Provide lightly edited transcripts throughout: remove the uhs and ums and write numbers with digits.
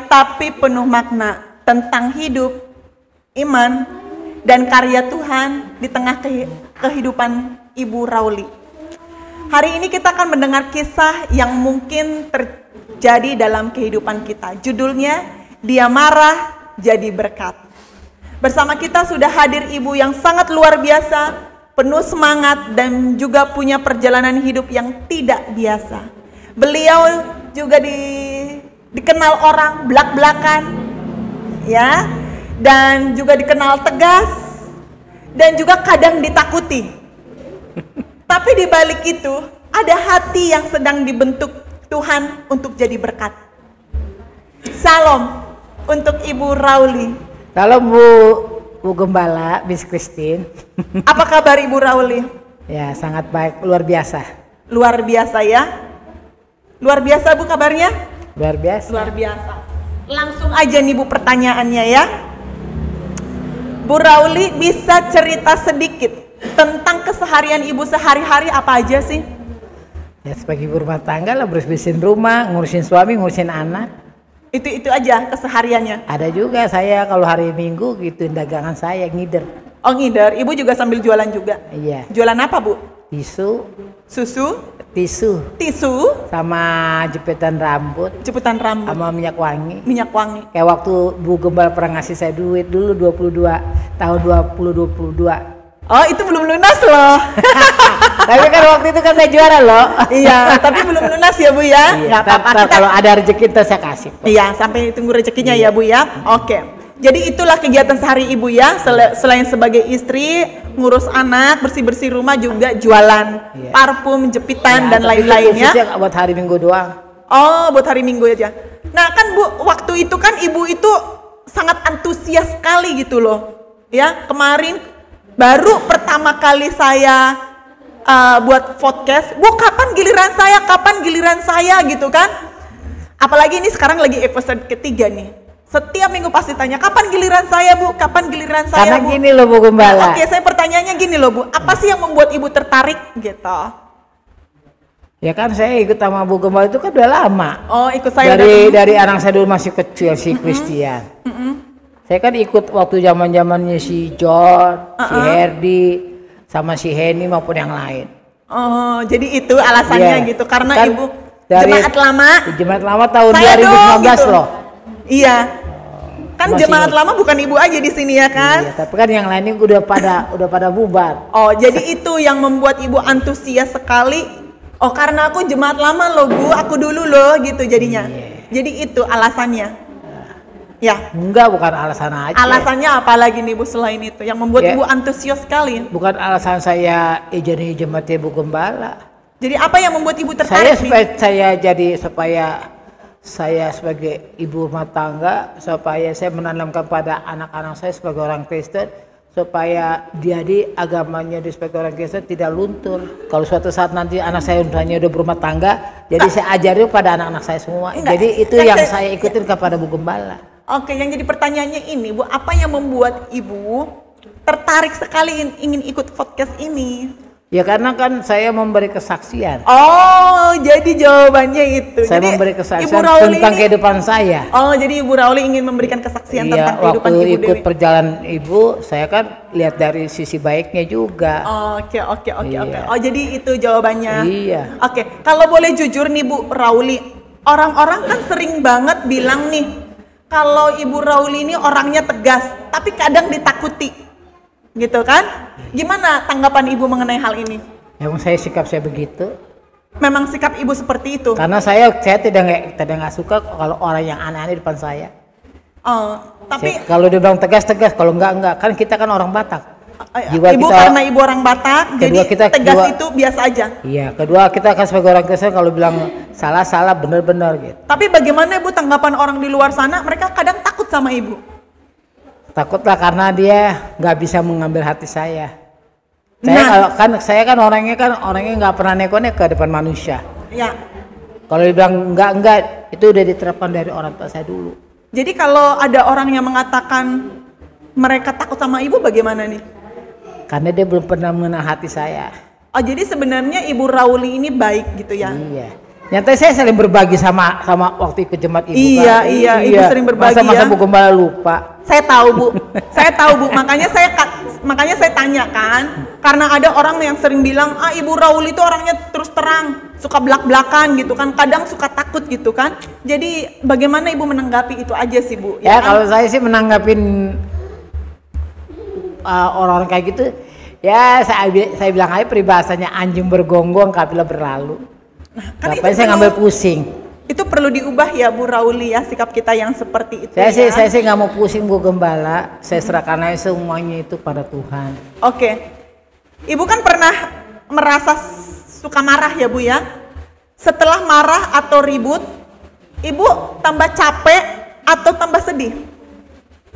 tapi penuh makna tentang hidup, iman, dan karya Tuhan di tengah kehidupan Ibu Rauli. Hari ini kita akan mendengar kisah yang mungkin terjadi dalam kehidupan kita. Judulnya, Dia Marah Jadi Berkat. Bersama kita sudah hadir ibu yang sangat luar biasa, penuh semangat dan juga punya perjalanan hidup yang tidak biasa. Beliau juga dikenal orang belak-belakan, ya, dan juga dikenal tegas, dan juga kadang ditakuti. Tapi di balik itu ada hati yang sedang dibentuk Tuhan untuk jadi berkat. Salam untuk Ibu Rauli. Salam Bu Gembala, Miss Christine. Apa kabar Ibu Rauli? Ya, sangat baik, luar biasa. Luar biasa ya. Luar biasa Bu kabarnya? Luar biasa. Luar biasa. Langsung aja nih Bu pertanyaannya ya. Bu Rauli bisa cerita sedikit tentang keseharian Ibu sehari-hari apa aja sih? Ya sebagai ibu rumah tangga lah, bersihin rumah, ngurusin suami, ngurusin anak. Itu aja kesehariannya? Ada juga saya kalau hari Minggu gitu dagangan saya ngider. Oh ngider, Ibu juga sambil jualan juga? Iya. Jualan apa Bu? Tisu. Susu? Tisu. Sama jepitan rambut. Jepitan rambut. Sama minyak wangi. Minyak wangi. Kayak waktu Bu Gembala pernah ngasih saya duit dulu 22 tahun 2022. Oh itu belum lunas loh. Tapi kan waktu itu kan saya juara loh. Iya, tapi belum lunas ya Bu ya. Iya, kalau ada rezeki itu saya kasih. Iya, sampai tunggu rezekinya ya Bu ya. Oke. Jadi itulah kegiatan sehari Ibu ya, selain sebagai istri, ngurus anak, bersih-bersih rumah juga jualan parfum, jepitan dan lain-lainnya. Khususnya buat hari Minggu doang. Oh, buat hari Minggu aja. Nah, kan Bu, waktu itu kan Ibu itu sangat antusias sekali gitu loh. Ya, kemarin baru pertama kali saya buat podcast, Bu kapan giliran saya gitu kan. Apalagi ini sekarang lagi episode ketiga nih. Setiap minggu pasti tanya, kapan giliran saya Bu, kapan giliran saya Karena Bu. Gini loh Bu Gembala. Oke, saya pertanyaannya gini loh Bu, apa sih yang membuat Ibu tertarik gitu? Ya kan saya ikut sama Bu Gembala itu kan udah lama. Oh ikut saya dari anak saya dulu masih kecil si Christian. Saya kan ikut waktu zamannya si John, si Herdi, sama si Henny maupun yang lain. Oh, jadi itu alasannya gitu, karena kan Ibu jemaat lama tahun 2019 gitu. Loh. Iya. Kan jemaat lama bukan Ibu aja di sini ya kan? Iya, tapi kan yang lain udah pada bubar. Oh, jadi itu yang membuat Ibu antusias sekali. Oh, karena aku jemaat lama loh Bu, aku dulu loh gitu jadinya. Jadi itu alasannya. Ya. Enggak, bukan alasan aja. Alasannya apa lagi nih Bu selain itu yang membuat Ibu antusias sekali? Bukan alasan saya jadi jemaatnya Bu Gembala. Jadi apa yang membuat Ibu tertarik? Supaya saya sebagai ibu rumah tangga, supaya saya menanamkan pada anak-anak saya sebagai orang Kristen, supaya agamanya sebagai orang Kristen tidak luntur. Kalau suatu saat nanti anak saya udah berumah tangga, jadi saya ajari pada anak-anak saya semua. Jadi itu yang saya ikutin kepada Bu Gembala. Oke, yang jadi pertanyaannya ini Bu, apa yang membuat Ibu tertarik sekali ingin ikut podcast ini? Ya karena kan saya memberi kesaksian. Oh, jadi jawabannya itu. Saya jadi, memberi kesaksian tentang kehidupan saya. Oh, jadi Ibu Rauli ingin memberikan kesaksian tentang kehidupan Ibu Waktu ikut perjalanan Ibu, saya kan lihat dari sisi baiknya juga. Oke. Oh, jadi itu jawabannya. Iya. Oke, kalau boleh jujur nih Bu Rauli, orang-orang kan sering banget bilang nih, kalau Ibu Rauli ini orangnya tegas, tapi kadang ditakuti. Gitu kan? Gimana tanggapan Ibu mengenai hal ini? Emang sikap saya begitu. Memang sikap Ibu seperti itu? Karena saya tidak nggak suka kalau orang yang aneh-aneh di depan saya. Oh, tapi kalau dia bilang tegas, kalau enggak. Kan kita kan orang Batak. Karena Ibu orang Batak, jadi tegas itu biasa aja. Iya, kedua kita kan sebagai orang Kristen kalau bilang salah benar gitu. Tapi bagaimana Ibu tanggapan orang di luar sana? Mereka kadang takut sama Ibu. Takutlah karena dia nggak bisa mengambil hati saya. Saya kan orangnya nggak pernah neko-neko ke depan manusia. Ya. Kalau dibilang enggak, itu udah diterapkan dari orang tua saya dulu. Jadi kalau ada orang yang mengatakan mereka takut sama Ibu, bagaimana nih? Karena dia belum pernah mengenal hati saya. Oh, jadi sebenarnya Ibu Rauli ini baik gitu ya? Iya. Nyata saya sering berbagi sama waktu ikut jemaat ibu. Iya, kan? Ibu sering berbagi. Masa Bu Gembala lupa. Saya tahu Bu, makanya saya tanya kan, karena ada orang yang sering bilang, Ibu Raul itu orangnya terus terang, suka belak-belakan gitu kan, kadang suka takut gitu kan. Jadi bagaimana Ibu menanggapi itu aja sih Bu? Ya, kan? kalau saya sih menanggapin orang-orang kayak gitu, ya saya bilang aja peribahasanya anjing bergonggong kafilah berlalu. Nah, kan ngapain saya ngambil pusing? Itu perlu diubah ya Bu Rauli ya, sikap kita yang seperti itu. Saya sih nggak mau pusing Bu Gembala, saya serahkan aja semuanya itu pada Tuhan. Oke. Ibu kan pernah merasa suka marah ya Bu ya? Setelah marah atau ribut, Ibu tambah capek atau tambah sedih?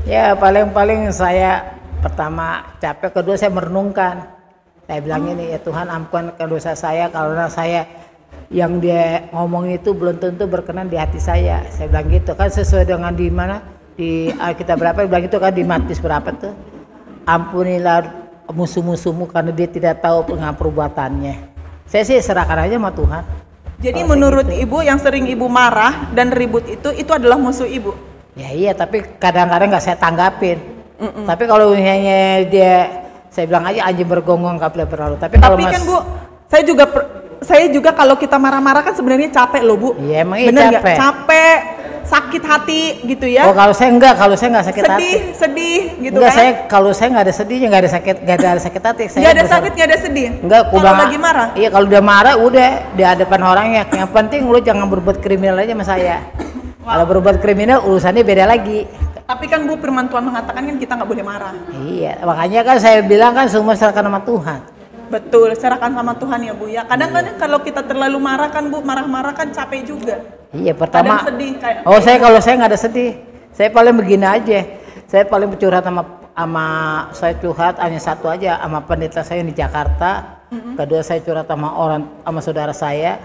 Ya paling saya pertama capek, kedua saya merenungkan. Saya bilang ini, ya Tuhan ampunkan dosa saya karena saya yang dia ngomong itu belum tentu berkenan di hati saya. Saya bilang gitu kan, sesuai dengan di mana di Alkitab berapa bilang gitu kan, di Matius berapa tuh, ampunilah musuh-musuhmu karena dia tidak tahu perbuatannya. Saya sih serahkan aja sama Tuhan. Jadi menurut gitu. Ibu yang sering Ibu marah dan ribut itu adalah musuh Ibu? Ya iya, tapi kadang-kadang nggak saya tanggapin. Tapi kalau hanya saya bilang aja anjing bergonggong kafilah berlalu. Tapi kan Bu, saya juga kalau kita marah-marah kan sebenarnya capek loh Bu. Iya emang iya capek. Capek, sakit hati gitu ya. Oh kalau saya nggak sakit hati. Sedih gitu enggak, kan. Kalau saya nggak ada sedihnya, nggak ada sakit hati. Nggak ada sakit, nggak ada sedih. Enggak, kalau lagi marah. Iya kalau udah marah udah di hadapan orangnya. Yang penting lu jangan berbuat kriminal aja sama saya. Kalau berbuat kriminal urusannya beda lagi. Tapi kan Bu, firman Tuhan mengatakan kan kita nggak boleh marah. Iya, makanya kan saya bilang kan semua serahkan sama Tuhan. Betul, serahkan sama Tuhan ya Bu ya. Kadang-kadang kalau kita terlalu marah kan Bu, marah-marah kan capek juga. Iya, pertama. Kadang sedih kayak. Kalau saya nggak ada sedih. Saya paling begini aja. Saya paling curhat sama saya curhat hanya satu aja sama pendeta saya di Jakarta. Kedua saya curhat sama saudara saya,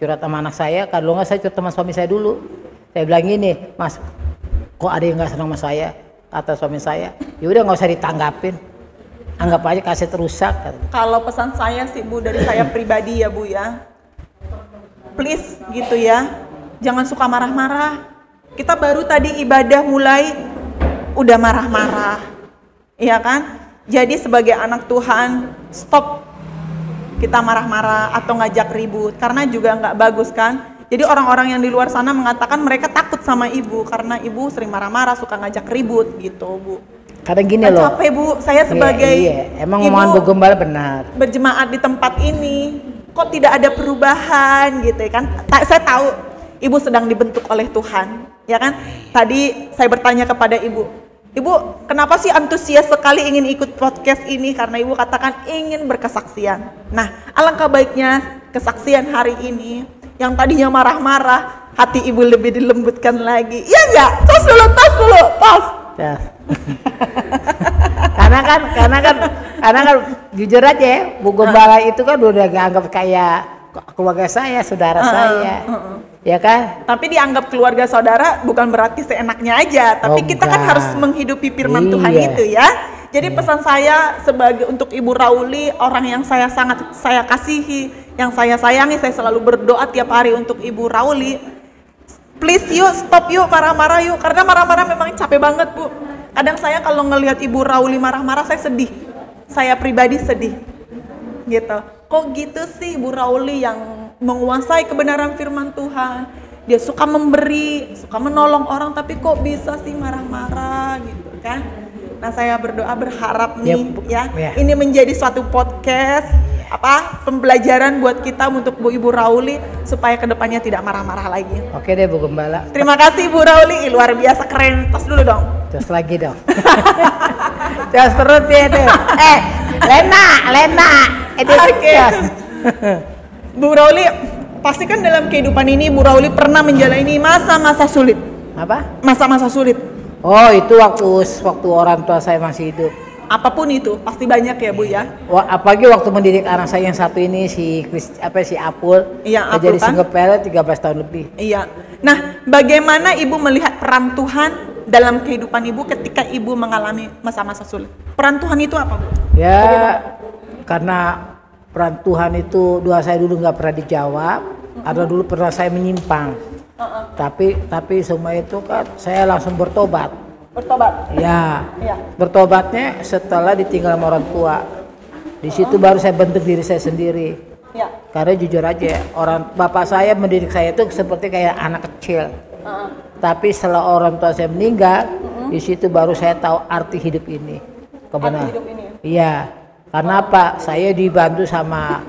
curhat sama anak saya. Kalau nggak saya curhat sama suami saya dulu. Saya bilang gini, Mas, kok ada yang nggak senang sama saya? Kata suami saya, ya udah nggak usah ditanggapin. Anggap aja kaset rusak. Kalau pesan saya sih Bu, dari saya pribadi ya Bu ya, please gitu ya, jangan suka marah-marah. Kita baru tadi ibadah mulai udah marah-marah, iya kan? Jadi sebagai anak Tuhan, stop kita marah-marah atau ngajak ribut, karena juga nggak bagus kan. Jadi orang-orang yang di luar sana mengatakan mereka takut sama Ibu karena Ibu sering marah-marah, suka ngajak ribut gitu Bu. Kadang gini loh. Capek Bu, saya sebagai emang omongan Bu Gembala benar. Berjemaat di tempat ini, kok tidak ada perubahan gitu kan? Saya tahu Ibu sedang dibentuk oleh Tuhan, ya kan? Tadi saya bertanya kepada Ibu, kenapa sih antusias sekali ingin ikut podcast ini? Karena Ibu katakan ingin berkesaksian. Nah, alangkah baiknya kesaksian hari ini, yang tadinya marah-marah, hati Ibu lebih dilembutkan lagi. Iya enggak? Tos dulu. Ya. karena kan jujur aja ya, Bu Gembala itu kan udah dianggap kayak keluarga saya, saudara saya. Ya kan? Tapi dianggap keluarga saudara bukan berarti seenaknya aja, tapi kita kan harus menghidupi firman Tuhan itu ya. Jadi pesan saya untuk Ibu Rauli, orang yang saya kasihi, yang saya sayangi, saya selalu berdoa tiap hari untuk Ibu Rauli. Please yuk, stop yuk marah-marah yuk, karena marah-marah memang capek banget Bu. Kadang saya kalau ngelihat Ibu Rauli marah-marah saya sedih, saya pribadi sedih gitu. Kok gitu sih Ibu Rauli yang menguasai kebenaran firman Tuhan, dia suka memberi, suka menolong orang, tapi kok bisa sih marah-marah gitu kan. Nah saya berdoa berharap nih ini menjadi suatu podcast pembelajaran buat kita untuk Ibu Rauli supaya kedepannya tidak marah-marah lagi. Oke deh Bu Gembala. Terima kasih Ibu Rauli, luar biasa keren. Tos dulu dong. Tos lagi dong. Tos terus ya deh. Lena. Oke. Bu Rauli, pastikan dalam kehidupan ini Bu Rauli pernah menjalani masa-masa sulit. Apa? Masa-masa sulit. Oh itu waktu orang tua saya masih hidup. Apapun itu pasti banyak ya Bu ya. Apalagi waktu mendidik anak saya yang satu ini si Apul. Iya, Apul jadi single parent 13 tahun lebih. Iya. Nah, bagaimana Ibu melihat peran Tuhan dalam kehidupan Ibu ketika Ibu mengalami masa-masa sulit? Peran Tuhan itu apa Bu? Ya, karena peran Tuhan itu doa saya dulu nggak pernah dijawab. Ada dulu pernah saya menyimpang. Tapi semua itu kan saya langsung bertobat. Bertobat. Ya. Iya. Bertobatnya setelah ditinggal sama orang tua. Di situ baru saya bentuk diri saya sendiri. Ya. Karena jujur aja, bapak saya mendidik saya itu seperti kayak anak kecil. Tapi setelah orang tua saya meninggal, di situ baru saya tahu arti hidup ini. Kebenaran. Arti hidup ini. Iya. Karena apa? Saya dibantu sama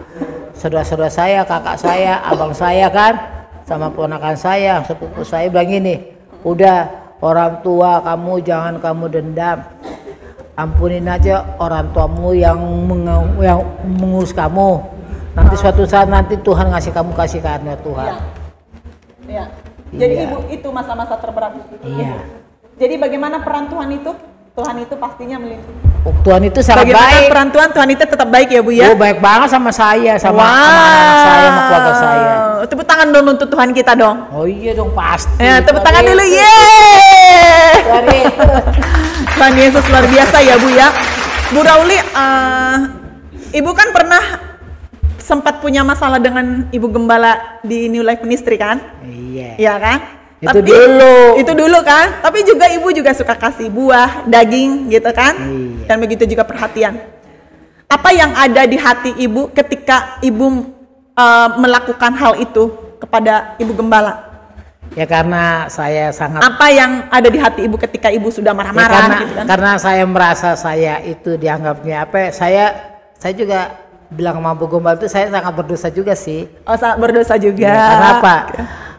saudara-saudara saya, kakak saya, abang saya kan, sama ponakan saya, sepupu saya bilang gini, udah orang tua kamu jangan kamu dendam. Ampunin aja orang tuamu yang mengurus kamu. Nanti suatu saat nanti Tuhan ngasih kamu kasih karunia Tuhan. Iya. Iya. Jadi Iya. ibu itu masa-masa terberat. Iya. Jadi bagaimana peran Tuhan itu? Tuhan itu pastinya melindungi. Tuhan itu sangat Bagaimana baik. peran Tuhan itu tetap baik ya Bu ya? Oh, baik banget sama saya, sama anak-anak saya, sama keluarga saya. Tepuk tangan dong untuk Tuhan kita dong. Oh iya dong pasti. Ya, tepuk tangan Tuhan dulu. Yesus. Yeay! Tuhan Yesus. Tuhan Yesus luar biasa ya Bu ya. Bu Rauli, Ibu kan pernah sempat punya masalah dengan Ibu Gembala di New Life Ministry kan? Iya. Iya kan? Itu dulu. Itu dulu kan? Tapi juga Ibu juga suka kasih buah, daging gitu kan? Iya. Dan begitu juga perhatian. Apa yang ada di hati Ibu ketika Ibu melakukan hal itu kepada Ibu Gembala? Ya karena saya sangat. Apa yang ada di hati Ibu ketika Ibu sudah marah-marah gitu kan? Karena saya merasa saya itu dianggapnya apa? Saya juga bilang sama Bu Gembala itu saya sangat berdosa juga sih. Oh, sangat berdosa juga. Ya, karena apa?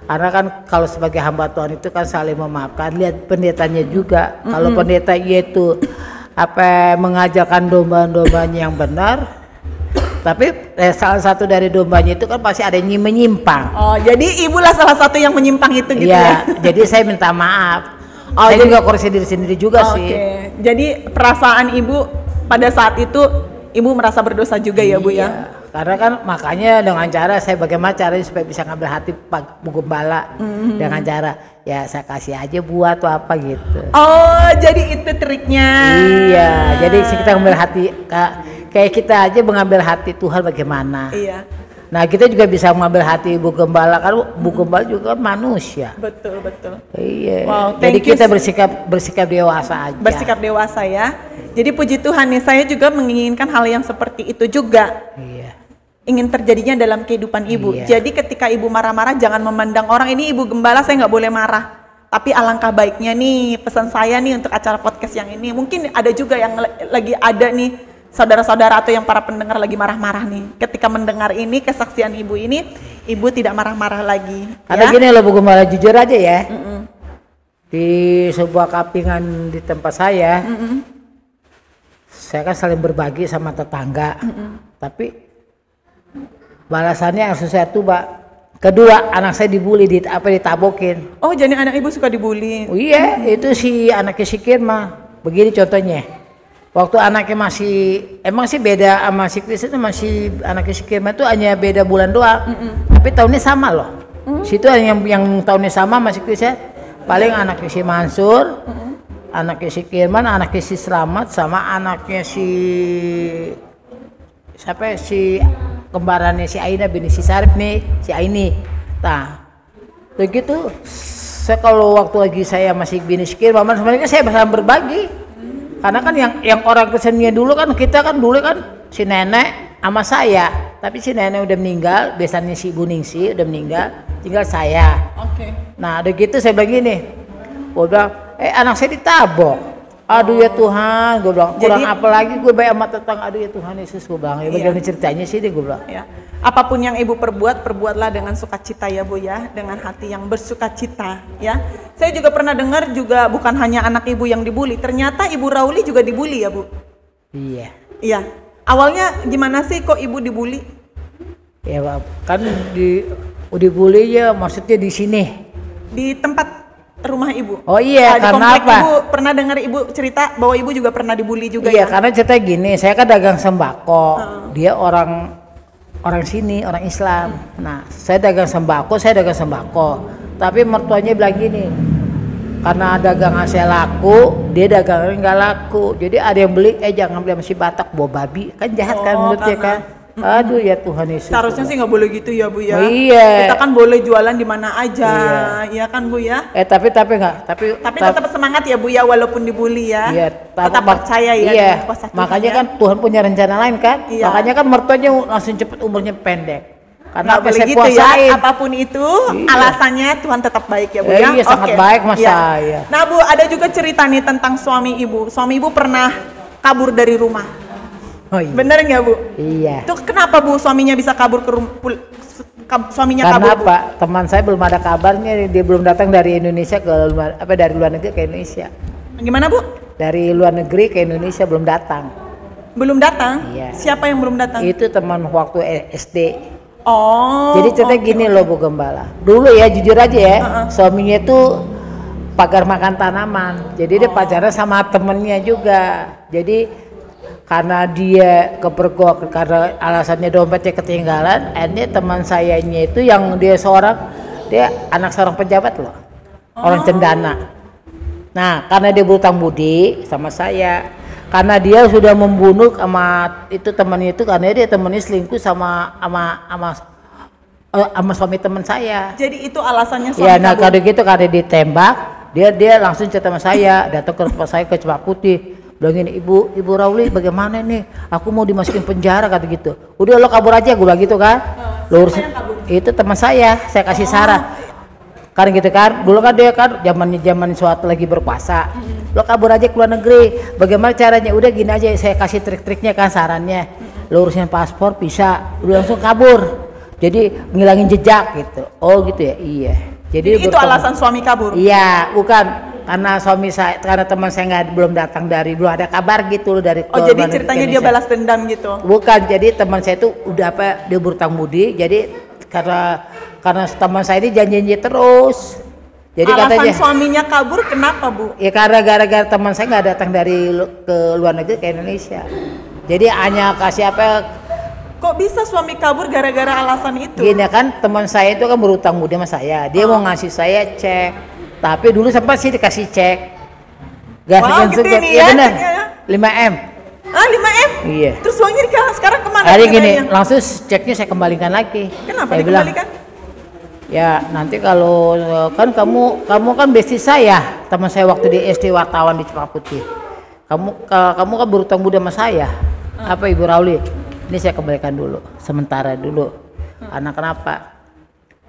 Karena kan kalau sebagai hamba Tuhan itu kan saling memaafkan. Lihat pendetanya juga. Kalau pendeta itu apa mengajarkan domba-dombanya yang benar, tapi salah satu dari dombanya itu kan pasti ada yang menyimpang. Oh, jadi Ibulah salah satu yang menyimpang itu gitu Iya, ya? jadi saya minta maaf. Oh, saya jadi- juga koreksi diri sendiri juga sih. Oke. Jadi perasaan Ibu pada saat itu Ibu merasa berdosa juga ya Bu ya? Iya, karena kan makanya dengan cara saya bagaimana caranya supaya bisa ngambil hati Pak Bu Gembala dengan cara ya saya kasih aja buat atau apa gitu. Oh, jadi itu triknya. Iya, jadi kita ngambil hati kayak kita aja mengambil hati Tuhan bagaimana. Iya, Nah kita juga bisa mengambil hati Bu Gembala kan Bu Gembala juga kan manusia. betul betul. Iya. Wow, Jadi thank you. kita bersikap dewasa aja. Bersikap dewasa ya. Jadi puji Tuhan nih, saya juga menginginkan hal yang seperti itu juga. Iya. Ingin terjadinya dalam kehidupan Ibu. Iya. Jadi ketika Ibu marah-marah jangan memandang orang ini Ibu Gembala saya nggak boleh marah. Tapi alangkah baiknya nih pesan saya nih untuk acara podcast yang ini. Mungkin ada juga yang lagi ada nih saudara-saudara atau yang para pendengar lagi marah-marah nih. Ketika mendengar ini kesaksian Ibu ini, Ibu tidak marah-marah lagi. Karena Ya? gini loh Bu Gembala jujur aja ya. Di sebuah kapingan di tempat saya kan saling berbagi sama tetangga. Tapi balasannya yang susah tuh Pak. Kedua anak saya dibully ditabokin. Oh, jadi anak Ibu suka dibully. Oh iya, itu si anaknya si Kirma. Begini contohnya. Waktu anaknya masih, emang sih beda sama si Chris itu masih anaknya si Kirma itu hanya beda bulan doang. Tapi tahunnya sama loh. Situ yang tahunnya sama masih Chris ya. Paling anaknya si Mansur, anaknya si Kirman, anaknya si Slamet, sama anaknya si siapa ya, si kembarannya si Aina bin si Sarif nih, si Aini. Nah, begitu. Saya kalau waktu lagi saya masih bini si Kirman, sebenarnya saya bisa berbagi. Karena kan yang orang Kristennya dulu kan kita kan dulu kan si nenek sama saya, tapi si nenek udah meninggal, besannya si Bu Ningsi udah meninggal, tinggal saya. Oke. Nah udah gitu saya bilang gini, gue bilang, anak saya ditabok. Aduh ya Tuhan, gue bilang, kurang Jadi- apa lagi gue bayar sama tetangga, aduh ya Tuhan Yesus, gue bilang, ya bagaimana ceritanya sih gue bilang. Ya. Apapun yang Ibu perbuat, perbuatlah dengan sukacita ya Bu ya, dengan hati yang bersukacita ya. Saya juga pernah dengar juga bukan hanya anak Ibu yang dibully, ternyata Ibu Rauli juga dibully ya Bu. Iya, Iya. Awalnya gimana sih kok Ibu dibully? ya kan dibully ya maksudnya di sini. Di tempat rumah Ibu. Oh iya, Di karena komplek apa? Ibu pernah dengar Ibu cerita bahwa Ibu juga pernah dibully juga Iya, ya? karena cerita gini, saya kan dagang sembako, dia orang sini, orang Islam. Nah, saya dagang sembako, tapi mertuanya bilang gini, karena dagangan saya laku, dia dagangannya nggak laku, jadi ada yang beli, jangan beli sama si Batak, bawa babi, kan jahat kan menurut dia kan. Aduh ya Tuhan Yesus. Seharusnya sih nggak boleh gitu ya Bu ya. Oh, iya. Kita kan boleh jualan di mana aja, ya kan Bu ya. Tapi Tetap semangat ya Bu ya, walaupun dibully ya. Iya, tetap percaya ya. Iya. dengan kuasa Tuhan, Makanya ya. kan Tuhan punya rencana lain kan. Iya. Makanya kan mertuanya langsung cepet umurnya pendek. Karena Nggak apa boleh saya gitu ya, puasain. apapun itu Iya. alasannya Tuhan tetap baik ya Bu ya. Iya, sangat Oke. baik Mas Iya. saya. Nah Bu, ada juga cerita nih tentang suami Ibu. Suami Ibu pernah kabur dari rumah. Oh, iya. Bener nggak Bu? Iya. Itu kenapa Bu suaminya bisa kabur ke suaminya Karena kabur Bu? apa? Teman saya belum ada kabarnya, dia belum datang dari Indonesia ke dari luar negeri ke Indonesia. Gimana Bu? Dari luar negeri ke Indonesia belum datang. Belum datang? Iya. Siapa yang belum datang? Itu teman waktu SD. Oh. Jadi cerita gini loh Bu Gembala. Dulu ya jujur aja ya, suaminya itu pagar makan tanaman. Jadi dia pacaran sama temennya juga. Jadi karena dia kepergok karena alasannya dompetnya ketinggalan, akhirnya teman sayanya itu yang dia anak seorang pejabat loh, orang cendana. Nah karena dia berutang budi sama saya, karena dia sudah membunuh sama itu temannya itu, karena dia temannya selingkuh sama suami teman saya. Jadi itu alasannya suami Ya, nah kabur. kalau gitu karena ditembak, dia langsung cerita sama saya, datang ke tempat saya ke Cempaka Putih, bilang gini, Ibu Rauli bagaimana nih? Aku mau dimasukin penjara kata gitu. Udah lo kabur aja, gue bilang gitu kan. Lo urus, itu teman saya kasih saran. Karena gitu kan, dulu kan dia kan zaman suatu lagi berpuasa. Lo kabur aja ke luar negeri. Bagaimana caranya? Udah gini aja, saya kasih trik-triknya kan sarannya. Lo urusin paspor bisa, udah langsung kabur. Jadi ngilangin jejak gitu. Oh gitu ya, iya. Jadi itu alasan suami kabur? Iya, bukan. Karena suami saya, karena teman saya belum datang belum ada kabar gitu loh dari. Oh jadi ceritanya dia balas dendam gitu? Bukan, jadi teman saya itu udah dia berutang budi, jadi karena teman saya ini janji terus. Jadi alasan katanya suaminya kabur kenapa Bu? ya karena gara-gara teman saya nggak datang dari ke luar negeri ke Indonesia. Jadi hanya kasih apa? Kok bisa suami kabur gara-gara alasan itu? Gini kan, teman saya itu kan berutang budi sama saya, dia mau ngasih saya cek. Tapi dulu sempat sih dikasih cek. Gas Wow, gede nih ya, bener. ceknya ya. 5M. 5M? Iya. Terus uangnya sekarang kemana? Hari gini, ceritanya? langsung ceknya saya kembalikan lagi. Kenapa Saya bilang, dikembalikan? ya nanti kalau kan kamu kan bestie saya, teman saya waktu di SD wartawan di Cempaka Putih. Kamu kan berutang budi sama saya. Apa Ibu Rauli? Ini saya kembalikan dulu, sementara dulu. Anak kenapa?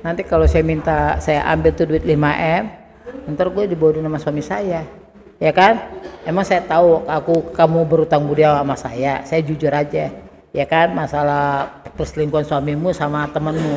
Nanti kalau saya ambil tuh duit 5M, ntar gue dibodohin sama suami saya, ya kan? Emang saya tahu kamu berutang budi sama saya jujur aja, ya kan? Masalah perselingkuhan suamimu sama temanmu.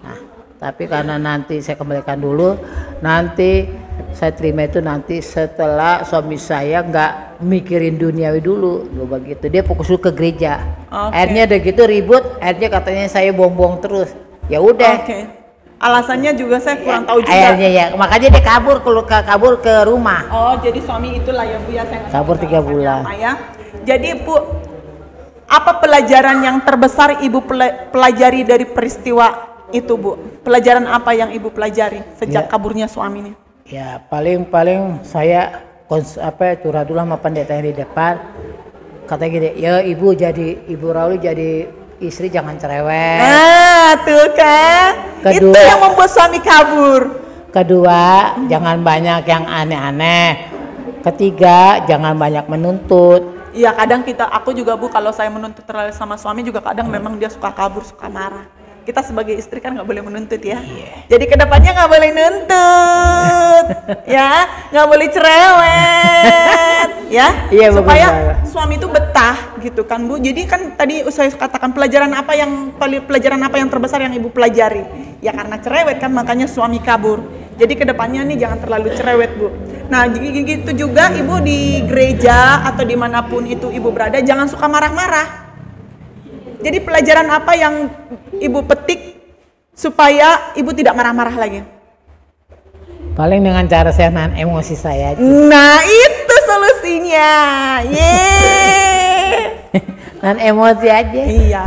Nah, tapi karena nanti saya kembalikan dulu, nanti saya terima itu nanti setelah suami saya nggak mikirin duniawi dulu, gue begitu. Dia fokus dulu ke gereja. Okay. Akhirnya udah gitu ribut, akhirnya katanya saya bohong terus. Ya udah. Oke. Alasannya juga saya kurang tahu juga. Akhirnya ya, makanya dia kabur ke rumah. Oh, jadi suami itulah ya Bu ya, saya nggak tahu Kabur 3 bulan. apa ya. Jadi Bu, apa pelajaran yang terbesar Ibu pelajari dari peristiwa itu Bu? Pelajaran apa yang Ibu pelajari sejak kaburnya suaminya? Ya paling saya curhat dulu sama pendeta yang di depan. Katanya gini, ya Ibu Rauli jadi istri jangan cerewet. Nah, tuh kan. Kedua, itu yang membuat suami kabur. Kedua, jangan banyak yang aneh-aneh. Ketiga, jangan banyak menuntut. Iya, kadang aku juga Bu, kalau saya menuntut terlalu sama suami juga kadang memang dia suka kabur, suka marah. Kita sebagai istri kan nggak boleh menuntut ya. Jadi kedepannya nggak boleh nuntut, ya, nggak boleh cerewet, ya, supaya suami itu betah gitu kan Bu. Jadi kan tadi saya katakan pelajaran apa yang terbesar yang Ibu pelajari? Ya karena cerewet kan makanya suami kabur. Jadi kedepannya nih jangan terlalu cerewet Bu. Nah gitu juga Ibu di gereja atau dimanapun itu Ibu berada jangan suka marah-marah. Jadi pelajaran apa yang Ibu petik supaya Ibu tidak marah-marah lagi? Paling dengan cara saya nahan emosi saya. Nah itu solusinya. Yeay. Nahan emosi aja. Iya.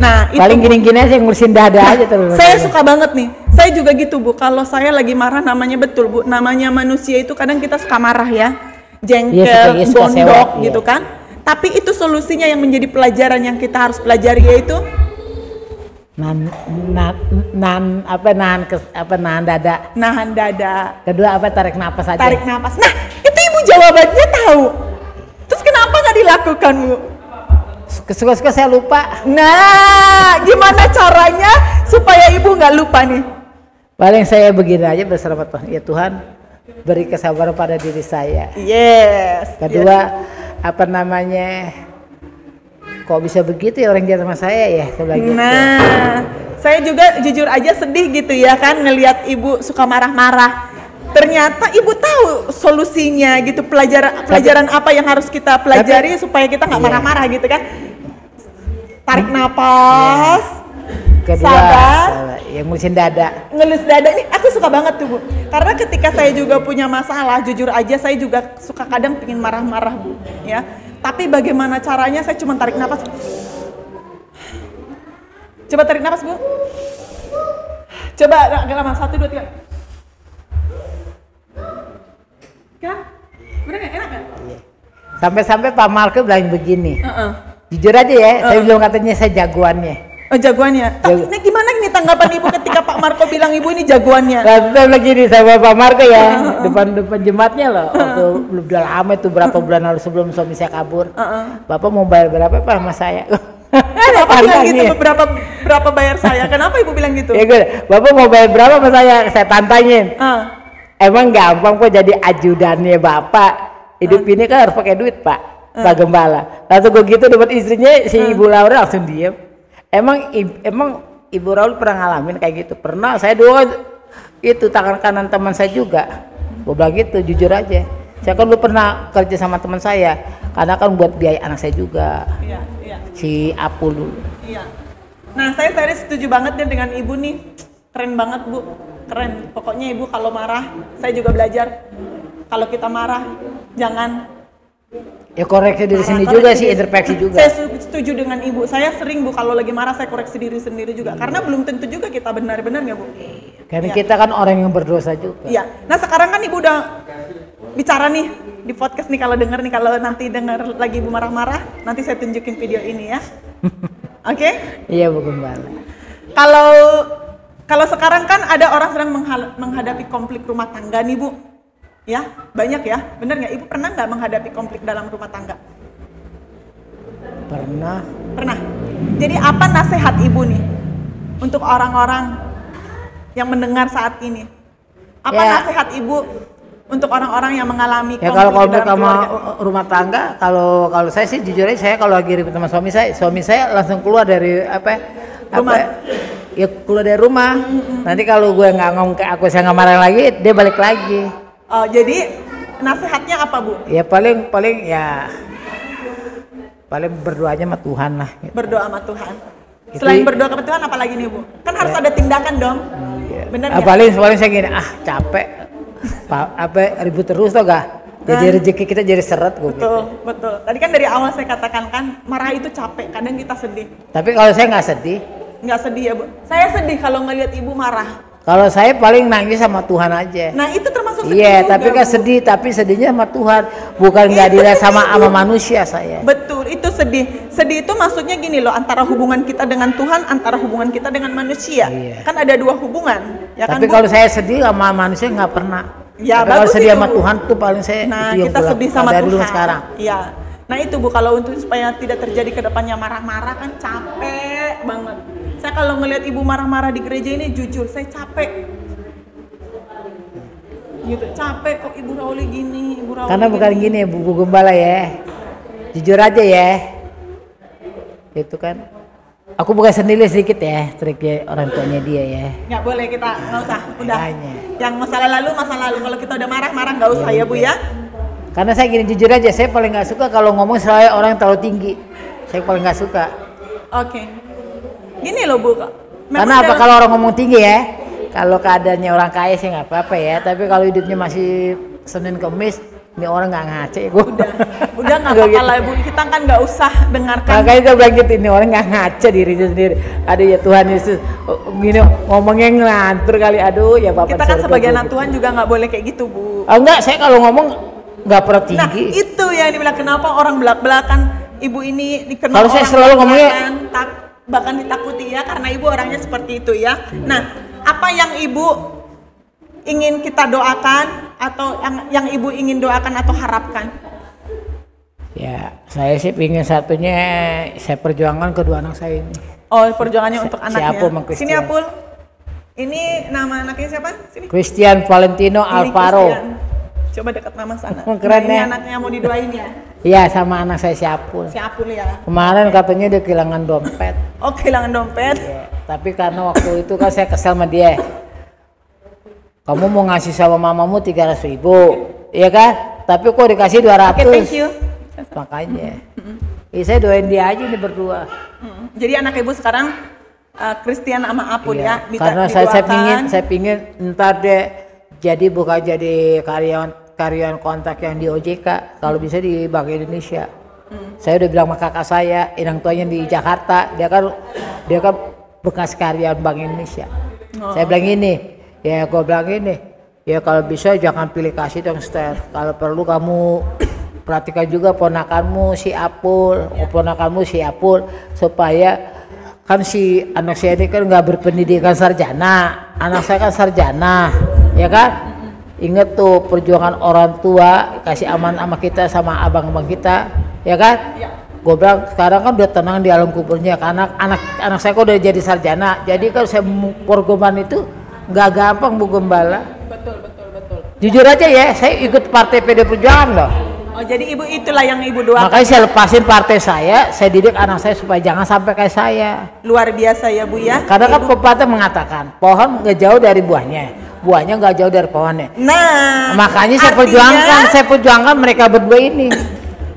Nah itu paling gini-gini aja ngurusin dada aja terus. Saya suka banget nih. Saya juga gitu Bu. Kalau saya lagi marah namanya betul Bu. Namanya manusia itu kadang kita suka marah ya. Jengkel, gondok gitu kan. Tapi itu solusinya yang menjadi pelajaran yang kita harus pelajari yaitu nahan dada. Nahan dada. Kedua apa? Tarik napas aja. Tarik napas. Nah, itu ibu jawabannya tahu. Terus kenapa nggak dilakukan, Bu? Suka-suka saya lupa. Nah, gimana caranya supaya ibu nggak lupa nih? Paling saya begini aja bersama Tuhan. Ya Tuhan, beri kesabaran pada diri saya. Yes. Kedua, apa namanya? Kok bisa begitu ya orang jahat sama saya ya? Nah, saya juga jujur aja sedih gitu ya kan ngelihat ibu suka marah-marah. Ternyata ibu tahu solusinya gitu, pelajaran apa yang harus kita pelajari supaya kita nggak marah-marah gitu kan. Tarik napas, kedua, sabar, yang ngurusin dada. ngelus dada ini aku suka banget tuh Bu. Karena ketika saya juga punya masalah, jujur aja saya juga suka kadang pingin marah-marah Bu, ya. Tapi bagaimana caranya? Saya cuma tarik napas. Coba tarik napas Bu. Coba agak lama, 1, 2, 3. Kan? Bener nggak? Enak nggak? Sampai-sampai Pak Marco bilang begini. Jujur aja ya, saya belum katanya saya jagoannya. Oh jagoannya. Ini gimana ini tanggapan ibu ketika Pak Marco bilang ibu ini jagoannya? Saya lagi nih sama Pak Marco ya, depan jemaatnya loh. Waktu belum udah lama itu berapa bulan lalu sebelum suami saya kabur. Bapak mau bayar berapa Pak sama saya? Kenapa bilang gitu? Berapa bayar saya? Kenapa ibu bilang gitu? Ya gue, Bapak mau bayar berapa sama saya? Saya tantangin. Emang gampang kok jadi ajudannya Bapak. Hidup ini kan harus pakai duit Pak. Pak Gembala. Lalu gue gitu dapat istrinya si Ibu Laura langsung diem. Emang Ibu Raul pernah ngalamin kayak gitu? Pernah. Saya dulu itu tangan kanan teman saya juga. Gue bilang gitu jujur aja. Saya kan dulu pernah kerja sama teman saya. Karena kan buat biaya anak saya juga. Iya. Si Apul dulu. Iya. Nah saya setuju banget deh dengan ibu nih. Keren banget Bu. Keren. Pokoknya ibu kalau marah, saya juga belajar. Kalau kita marah, jangan ya koreksi diri sendiri juga sih, introspeksi juga. Saya setuju dengan ibu. Saya sering Bu kalau lagi marah saya koreksi diri sendiri juga. Karena belum tentu juga kita benar-benar ya Bu. Karena kita kan orang yang berdosa juga. Iya. Nah sekarang kan ibu udah bicara nih di podcast nih, kalau denger nih, kalau nanti denger lagi ibu marah-marah, nanti saya tunjukin video ini ya. Oke? Iya Bu Gembala. Kalau sekarang kan ada orang sedang menghadapi konflik rumah tangga nih Bu. Ya, banyak ya. Bener nggak? Ibu pernah nggak menghadapi konflik dalam rumah tangga? Pernah. Jadi apa nasihat ibu nih untuk orang-orang yang mendengar saat ini? Apa nasihat ibu untuk orang-orang yang mengalami konflik kalau dalam sama rumah tangga, kalau saya sih jujur aja, saya kalau lagi ribet sama suami saya langsung keluar dari keluar dari rumah. Nanti kalau gue nggak ngomong ke aku, saya nggak marah lagi, dia balik lagi. Oh, jadi nasihatnya apa Bu? Ya paling berdoanya sama Tuhan lah. Gitu. Berdoa sama Tuhan. Selain berdoa sama Tuhan, apa lagi nih Bu? Kan harus ada tindakan dong. Iya. Bener ya? Paling saya gini, capek. Ribut terus tau gak? Jadi rezeki kita jadi seret gue. Betul. Tadi kan dari awal saya katakan kan marah itu capek. Kadang kita sedih. Tapi kalau saya nggak sedih. Nggak sedih ya Bu? Saya sedih kalau ngelihat ibu marah. Kalau saya paling nangis sama Tuhan aja. Nah itu termasuk sedih. Iya, tapi kan sedih, tapi sedihnya sama Tuhan, bukan nggak dilihat sama manusia saya. Betul, itu sedih. Sedih itu maksudnya gini loh, antara hubungan kita dengan Tuhan, antara hubungan kita dengan manusia. Iya. Kan ada dua hubungan. Ya tapi kan, kalau saya sedih sama manusia nggak pernah. Ya, tapi kalau sedih sama Tuhan tuh paling saya. Nah kita sedih sama dari Tuhan. Dulu sekarang. Iya. Nah itu Bu, kalau untuk supaya tidak terjadi ke depannya marah-marah kan capek banget. Saya kalau ngelihat ibu marah-marah di gereja ini jujur saya capek. Gitu, capek kok Ibu Rauli gini, Ibu Rauli. Karena bukan gini Bu Gembala ya. Jujur aja ya. Itu kan. Aku bukan sendiri sedikit ya triknya orang tuanya dia ya. Nggak boleh kita, nggak usah. Udah. Hanya. Yang masa lalu. Kalau kita udah marah-marah nggak usah ya Bu ya. Karena saya gini jujur aja, saya paling nggak suka kalau ngomong soal orang yang terlalu tinggi. Saya paling nggak suka. Oke. Gini loh Bu. Karena apa kalau orang ngomong tinggi ya? Kalau keadaannya orang kaya sih nggak apa-apa ya, tapi kalau hidupnya masih Senin Kemis, ini orang nggak ngace gue. Udah nggak apa-apa lah Bu, kita kan nggak usah dengarkan. Makanya kita bilang gitu, ini orang nggak ngace dirinya sendiri. Aduh ya Tuhan Yesus, gini ngomongnya ngelantur kali, aduh ya Bapak. Kita kan sebagai anak Tuhan juga nggak boleh kayak gitu Bu. Oh enggak, saya kalau ngomong nggak pernah tinggi. Nah itu yang dibilang kenapa orang belak-belakan ibu ini dikenal. Kalau saya selalu ngomongnya bahkan ditakuti ya, karena ibu orangnya seperti itu ya. Nah, apa yang ibu ingin kita doakan atau yang ibu ingin doakan atau harapkan? Ya, saya sih ingin satunya saya perjuangkan kedua anak saya ini. Oh, perjuangannya untuk anaknya. Sini Christian. Apul. Ini nama anaknya siapa? Sini. Christian Valentino Ini Alvaro. Christian. Coba dekat nama sana. Keren Ini ya. anaknya mau didoain ya. Iya, sama anak saya si Apul. Si Apul ya. Kemarin katanya dia kehilangan dompet. Oh, kehilangan dompet. Ya, tapi karena waktu itu kan saya kesel sama dia. Kamu mau ngasih sama mamamu 300.000, iya kan? Tapi kok dikasih 200. Oke, thank you. Makanya. Saya doain dia aja nih berdua. Jadi anak ibu sekarang Christian sama Apul ya. Karena saya pingin ntar deh bukan jadi karyawan kontrak yang di OJK, kalau bisa di Bank Indonesia. Saya udah bilang sama kakak saya, orang tuanya di Jakarta, dia kan bekas karyawan Bank Indonesia. Saya bilang ini, ya kalau bisa jangan pilih kasih dong, Sther. Kalau perlu kamu perhatikan juga ponakanmu si Apul, supaya kan si anak saya ini kan nggak berpendidikan sarjana, anak saya kan sarjana, ya kan? Ingat tuh perjuangan orang tua, kasih aman sama kita sama abang-abang kita, ya kan? Gue bilang sekarang kan udah tenang di alam kuburnya, karena anak saya kok udah jadi sarjana, jadi kan saya pergumulan itu nggak gampang Bu Gembala. Betul. Jujur aja ya, saya ikut partai PD Perjuangan loh. Oh, jadi ibu itulah yang ibu doakan. Makanya saya lepasin partai saya didik anak saya supaya jangan sampai kayak saya. Luar biasa ya Bu ya. Karena kan pepatah mengatakan pohon nggak jauh dari buahnya nggak jauh dari pohonnya. Nah, makanya saya perjuangkan mereka berdua ini.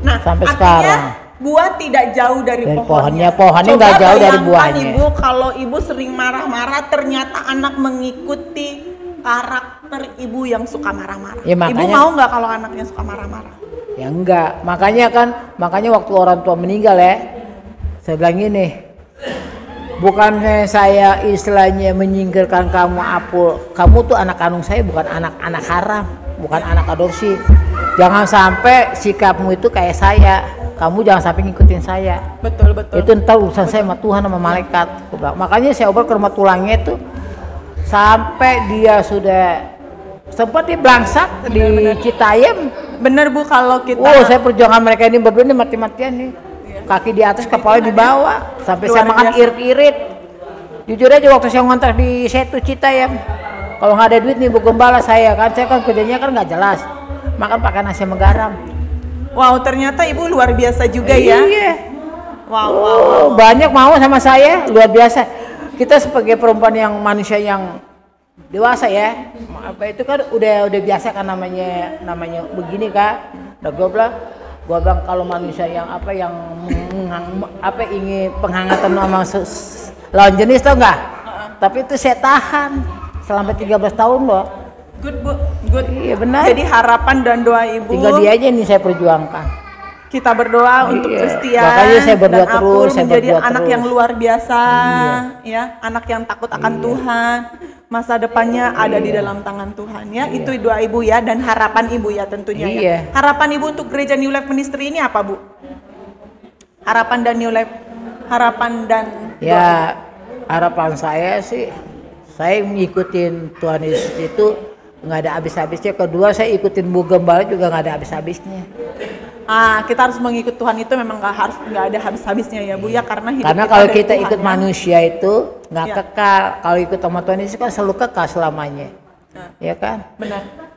Nah, sampai sekarang. Buah tidak jauh dari pohonnya nggak jauh dari buahnya. Ibu, kalau ibu sering marah-marah, ternyata anak mengikuti karakter ibu yang suka marah-marah. Ya, makanya, ibu mau nggak kalau anaknya suka marah-marah? Ya enggak, makanya waktu orang tua meninggal ya, saya bilang gini, bukan saya istilahnya menyingkirkan kamu Apul, kamu tuh anak kandung saya, bukan anak haram, bukan anak adopsi. Jangan sampai sikapmu itu kayak saya, kamu jangan sampai ngikutin saya. Betul. Itu ntar urusan saya sama Tuhan sama malaikat. Makanya saya obat ke rumah tulangnya itu sampai dia sudah sempat dibelangsak di Citayam. Bener Bu, kalau kita saya perjuangan mereka ini berdua ini mati-matian nih. Kaki di atas, kepala di bawah, sampai saya makan irit-irit. Jujur aja waktu saya ngontrak di Setu Citayam, kalau nggak ada duit nih Bu Gembala, saya kan kerjanya kan nggak jelas, makan pakai nasi sama garam. Wow, ternyata ibu luar biasa juga ya. Iya. Wow. Banyak mau sama saya, luar biasa. Kita sebagai perempuan yang manusia yang dewasa ya, apa itu kan udah biasa kan namanya begini kan. Nah, gue bilang kalau manusia yang ingin penghangatan sama lawan jenis tau nggak? Tapi itu saya tahan selama 13 tahun loh. Good. Iya benar. Jadi harapan dan doa ibu. Tinggal dia aja nih saya perjuangkan. Kita berdoa untuk Christian. Makanya saya berdoa dan terus. Saya menjadi anak yang luar biasa, ya, anak yang takut akan Tuhan. Masa depannya ada di dalam tangan Tuhan ya. Itu doa ibu ya, dan harapan ibu ya tentunya ya. Harapan ibu untuk gereja New Life Ministry ini apa Bu? Harapan dan New Life, ya, harapan saya sih, saya ngikutin Tuhan Yesus itu nggak ada habis-habisnya. Kedua, saya ikutin Bu Gembala juga nggak ada habis-habisnya. Kita harus mengikut Tuhan itu memang nggak ada habis-habisnya ya Bu ya, karena kalau kita ikut manusia itu nggak kekal. Kalau ikut sama Tuhan Yesus kan selalu kekal selamanya. Ya kan?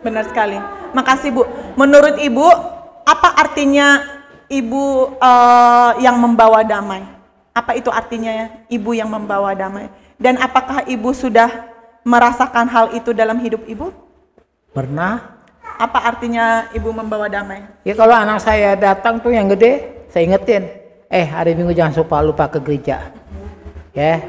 Benar sekali. Makasih Bu. Menurut Ibu, apa artinya Ibu yang membawa damai? Apa itu artinya ya, Ibu yang membawa damai? Dan apakah Ibu sudah merasakan hal itu dalam hidup Ibu? Pernah. Apa artinya Ibu membawa damai? Ya kalau anak saya datang tuh yang gede, saya ingetin, hari Minggu jangan lupa ke gereja. Ya,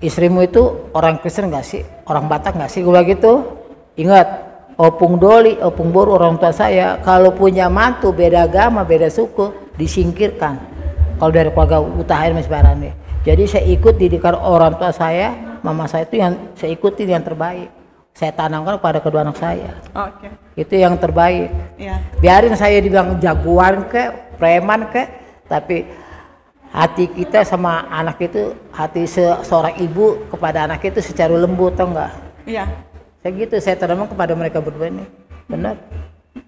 istrimu itu orang Kristen nggak sih? Orang Batak nggak sih? Gue gitu. Ingat, opung doli, opung boru orang tua saya. Kalau punya mantu beda agama, beda suku, disingkirkan. Kalau dari keluarga utahain mas barane. Jadi saya ikut didikan orang tua saya, mama saya itu yang saya ikuti yang terbaik. Saya tanamkan pada kedua anak saya. Oke. Itu yang terbaik. Ya. Biarin saya dibilang jagoan ke, preman ke, tapi hati kita sama anak itu, hati seorang ibu kepada anak itu secara lembut, tau nggak? Iya. Saya gitu, saya tanamkan kepada mereka berdua ini, benar.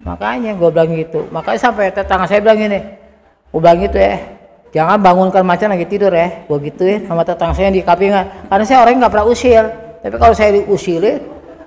Makanya gue bilang gitu, makanya sampai tetangga saya bilang gini, gue bilang gitu ya, jangan bangunkan macan lagi tidur ya, gue gituin sama tetangga saya yang di kapingan, karena saya orangnya nggak pernah usil, tapi kalau saya diusilin,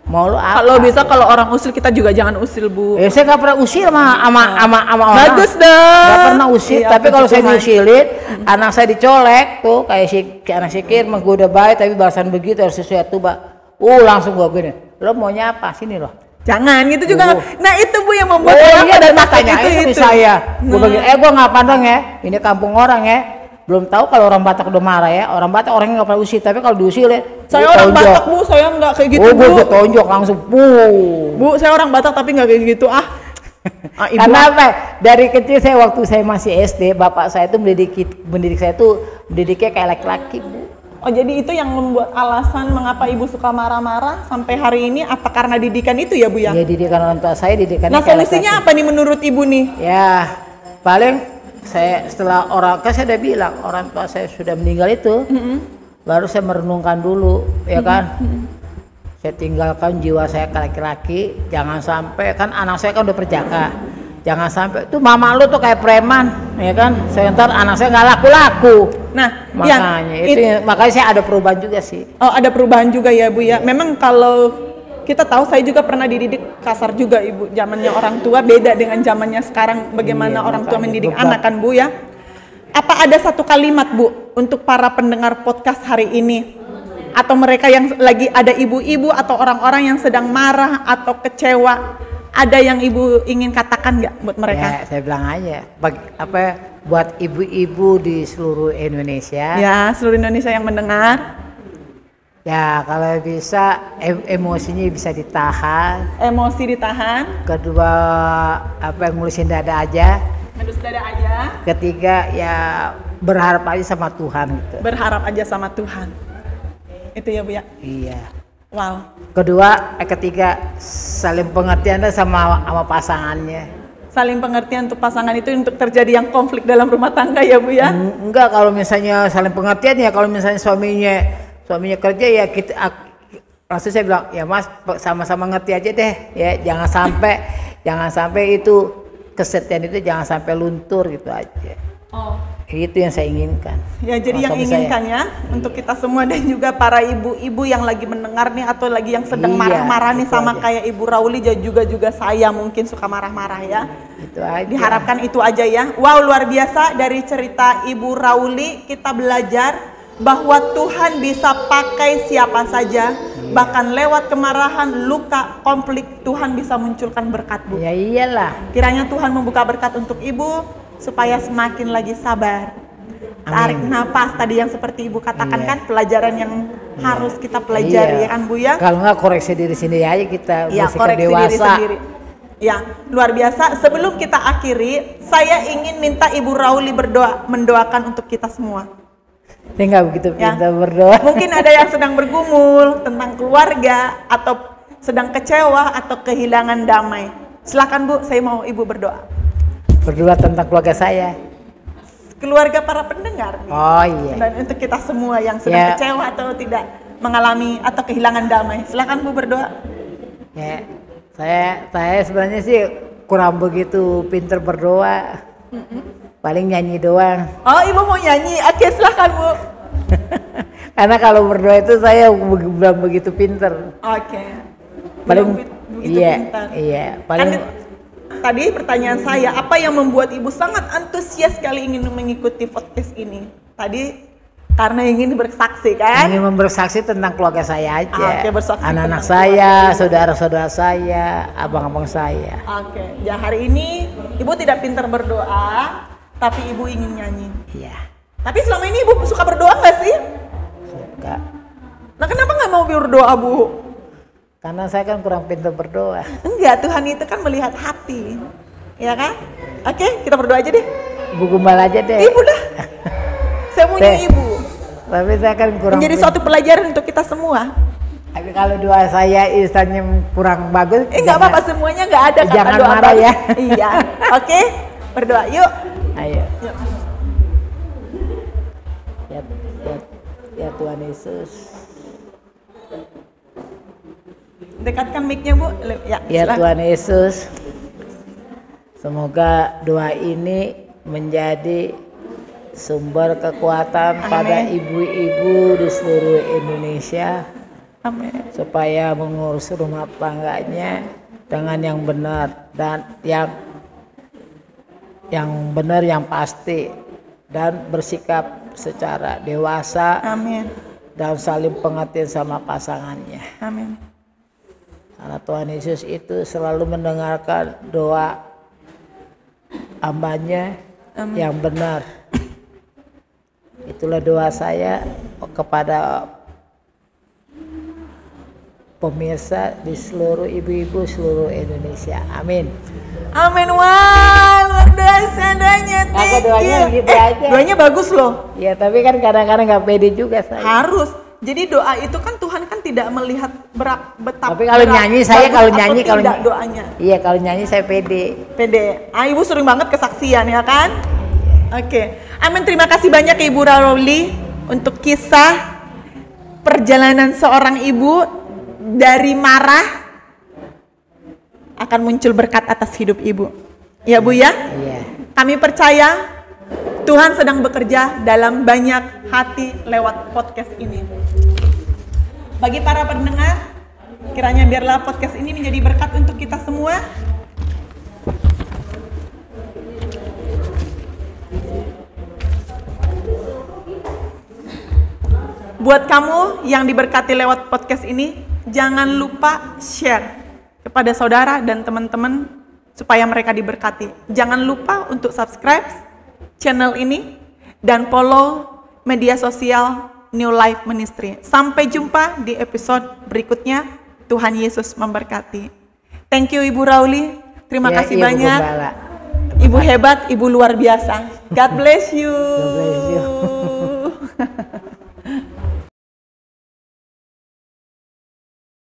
mau lu apa? Kalau bisa kalau orang usil kita juga jangan usil, Bu. Saya nggak pernah usil sama orang. Bagus dong. Nggak pernah usil, Iya, tapi kalau saya Tuhan. diusilin, anak saya dicolek tuh kayak anak sikir, mah gue udah baik tapi balasan begitu harus sesuai tuh, Pak. Langsung gue gini, lo maunya apa? Sini loh. Jangan gitu juga. Oh. Nah itu Bu yang membuat Iya, dan takut makanya itu saya. Gue bilang, gue nggak pandang ya, ini kampung orang ya. Belum tahu kalau orang Batak udah marah ya. Orang Batak orangnya nggak pernah usil, tapi kalau diusil ya, Saya orang Batak, Bu, saya nggak kayak gitu, Bu. gue tonjok langsung, Bu, saya orang Batak tapi nggak kayak gitu. Ibu. Karena apa? Dari kecil saya waktu saya masih SD, bapak saya itu mendidik saya itu mendidiknya kayak laki-laki, Bu. Oh, jadi itu yang membuat alasan mengapa Ibu suka marah-marah sampai hari ini, apa karena didikan itu ya, Bu ya? Ya didikan orang tua saya, didikannya Nah, kayak solusinya laki-laki. apa nih menurut Ibu nih? Ya, paling saya setelah saya udah bilang orang tua saya sudah meninggal itu, baru saya merenungkan dulu, ya kan? Saya tinggalkan jiwa saya ke laki-laki, jangan sampai, kan anak saya kan udah perjaka, jangan sampai tuh mama lu tuh kayak preman, ya kan? Sebentar anak saya nggak laku-laku. Nah, Makanya saya ada perubahan juga sih. Oh, ada perubahan juga ya, Bu ya. Memang kalau kita tahu, saya juga pernah dididik kasar juga, Ibu. Zamannya orang tua beda dengan zamannya sekarang. Bagaimana orang tua mendidik anak kan, Bu ya? Apa ada satu kalimat, Bu, untuk para pendengar podcast hari ini? Atau mereka yang lagi ada ibu-ibu atau orang-orang yang sedang marah atau kecewa, ada yang Ibu ingin katakan nggak buat mereka? Ya, saya bilang aja, buat ibu-ibu di seluruh Indonesia. Ya, seluruh Indonesia yang mendengar. Ya, kalau bisa emosinya bisa ditahan. Emosi ditahan. Kedua, ngurusin dada aja. Ngelus dada aja. Ketiga, ya berharap aja sama Tuhan gitu. Berharap aja sama Tuhan. Itu ya, Bu ya? Iya. Wow. Kedua, ketiga, saling pengertian sama pasangannya. Saling pengertian untuk pasangan itu untuk terjadi yang konflik dalam rumah tangga ya, Bu ya? Enggak, kalau misalnya saling pengertian ya, kalau misalnya suaminya kerja ya kita langsung saya bilang, ya Mas sama-sama ngerti aja deh ya, jangan sampai itu kesetiaan itu jangan sampai luntur gitu aja. Oh. Itu yang saya inginkan. Ya, jadi yang inginkan ya untuk kita semua dan juga para ibu-ibu yang lagi mendengar nih atau lagi yang sedang marah-marah nih sama aja. Kayak Ibu Rauli juga saya mungkin suka marah-marah ya. Itu aja. Diharapkan itu aja ya. Wow, luar biasa dari cerita Ibu Rauli kita belajar bahwa Tuhan bisa pakai siapa saja. Bahkan lewat kemarahan, luka, konflik, Tuhan bisa munculkan berkat, Bu. Ya iyalah. Kiranya Tuhan membuka berkat untuk Ibu supaya semakin lagi sabar. Tarik nafas tadi yang seperti Ibu katakan kan, pelajaran yang harus kita pelajari ya kan, Bu ya. Kalau nggak koreksi diri sendiri aja kita. Iya, koreksi dewasa. Diri sendiri. Ya, luar biasa. Sebelum kita akhiri, saya ingin minta Ibu Rauli mendoakan untuk kita semua. Tinggal begitu pintar berdoa. Mungkin ada yang sedang bergumul tentang keluarga atau sedang kecewa atau kehilangan damai. Silakan, Bu, saya mau Ibu berdoa. Berdoa tentang keluarga saya. Keluarga para pendengar. Oh iya. Dan untuk kita semua yang sedang kecewa atau tidak mengalami atau kehilangan damai. Silakan, Bu, berdoa. Ya, saya sebenarnya sih kurang begitu pinter berdoa. Paling nyanyi doang. Oh, Ibu mau nyanyi? Oke, silakan, Bu. Karena kalau berdoa itu saya belum begitu pinter. Oke. Paling pintar. Iya, paling tadi pertanyaan saya, apa yang membuat Ibu sangat antusias sekali ingin mengikuti podcast ini? Tadi karena ingin bersaksi kan? Ingin bersaksi tentang keluarga saya aja. Oke, bersaksi. Anak-anak saya, saudara-saudara saya, abang-abang saya. Oke, ya hari ini Ibu tidak pintar berdoa, tapi Ibu ingin nyanyi. Iya. Tapi selama ini Ibu suka berdoa nggak sih? Suka. Nah, kenapa nggak mau berdoa, Bu? Karena saya kan kurang pintar berdoa. Enggak, Tuhan itu kan melihat hati. Ya kan? Oke, kita berdoa aja deh. Bu Gumbal aja deh. Ibu dah. Saya mau nyanyi Ibu. Tapi saya kan kurang. Menjadi suatu pelajaran untuk kita semua. Tapi kalau doa saya istilahnya kurang bagus. Enggak apa-apa, semuanya enggak ada kata jangan doa marah bagus. ya. Iya. Oke, berdoa yuk. Ayo. Yuk. Tuhan Yesus. Dekatkan mic-nya Bu. Ya, Ya silakan. Tuhan Yesus, semoga doa ini menjadi sumber kekuatan pada ibu-ibu di seluruh Indonesia. Amin. Supaya mengurus rumah tangganya dengan yang benar dan yang benar, yang pasti, dan bersikap secara dewasa. Amin. Dan saling pengertian sama pasangannya. Amin. Karena Tuhan Yesus itu selalu mendengarkan doa hambanya yang benar. Itulah doa saya kepada pemirsa di seluruh ibu-ibu seluruh Indonesia. Amin. Amin. Wah, luar biasa doanya. Aku doanya gitu aja. Doanya bagus loh. Ya, tapi kan kadang-kadang nggak pede juga saya. Harus. Jadi doa itu kan Tuhan kan tidak melihat betapa. Tapi kalau nyanyi saya kalau doanya. Iya, kalau nyanyi saya pede. Pede. Ibu sering banget kesaksian ya kan? Oke. Amin. Terima kasih banyak Ibu Rauli untuk kisah perjalanan seorang ibu dari marah akan muncul berkat atas hidup ibu. Ya Bu ya? Iya. Kami percaya Tuhan sedang bekerja dalam banyak hati lewat podcast ini. Bagi para pendengar, kiranya biarlah podcast ini menjadi berkat untuk kita semua. Buat kamu yang diberkati lewat podcast ini, jangan lupa share kepada saudara dan teman-teman supaya mereka diberkati. Jangan lupa untuk subscribe channel ini dan follow media sosial New Life Ministry. Sampai jumpa di episode berikutnya. Tuhan Yesus memberkati. Thank you Ibu Rauli. Terima kasih Ibu banyak. Gembala. Ibu hebat, ibu luar biasa. God bless you. God bless you.